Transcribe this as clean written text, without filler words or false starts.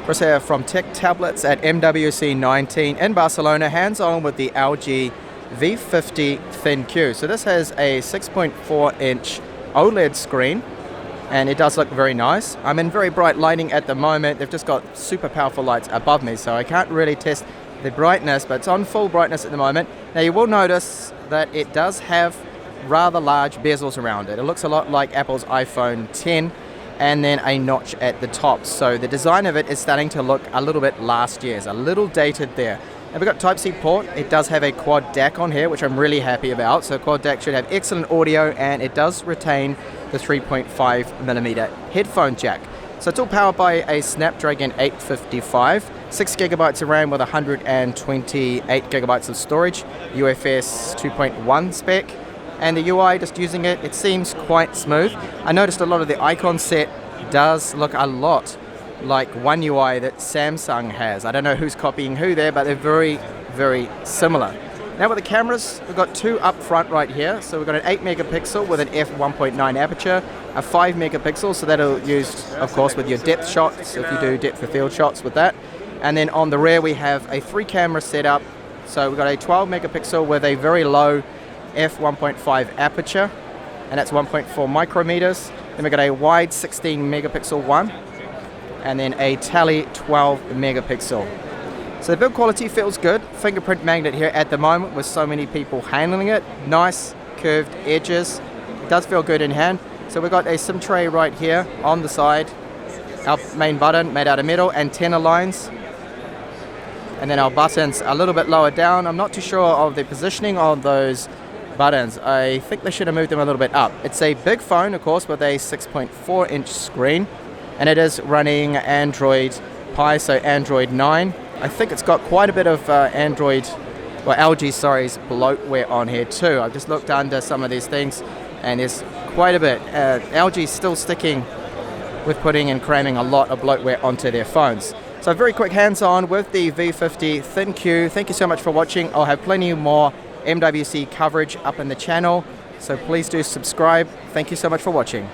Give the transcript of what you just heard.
Chris here from Tech Tablets at MWC 19 in Barcelona, hands-on with the LG V50 ThinQ. So this has a 6.4 inch OLED screen and it does look very nice. I'm in very bright lighting at the moment. They've just got super powerful lights above me, so I can't really test the brightness, but it's on full brightness at the moment. Now you will notice that it does have rather large bezels around it. It looks a lot like Apple's iPhone 10 and then a notch at the top. So the design of it is starting to look a little bit last year's, a little dated there. And we've got Type-C port. It does have a quad DAC on here, which I'm really happy about. So quad DAC should have excellent audio and it does retain the 3.5mm headphone jack. So it's all powered by a Snapdragon 855, 6 gigabytes of RAM with 128 gigabytes of storage, UFS 2.1 spec. And the UI, just using it, it seems quite smooth. I noticed a lot of the icon set does look a lot like One UI that Samsung has. I don't know who's copying who there, but they're very, very similar. Now with the cameras, we've got two up front right here. So we've got an 8 megapixel with an f1.9 aperture, a 5 megapixel, so that'll use, of course, with your depth shots, if you do depth of field shots with that. And then on the rear, we have a 3 camera setup. So we've got a 12 megapixel with a very low f1.5 aperture, and that's 1.4 micrometers. Then we've got a wide 16 megapixel one, and then a tele 12 megapixel. So the build quality feels good. Fingerprint magnet here at the moment with so many people handling it. Nice curved edges. It does feel good in hand. So we've got a SIM tray right here on the side. Our main button made out of metal, antenna lines. And then our buttons a little bit lower down. I'm not too sure of the positioning of those buttons. I think they should have moved them a little bit up. It's a big phone, of course, with a 6.4 inch screen, and it is running Android Pie, so Android 9. I think it's got quite a bit of LG's bloatware on here too. I've just looked under some of these things and there's quite a bit. LG's still sticking with putting and cramming a lot of bloatware onto their phones. So very quick hands-on with the V50 ThinQ. Thank you so much for watching. I'll have plenty more MWC coverage up in the channel, so please do subscribe. Thank you so much for watching.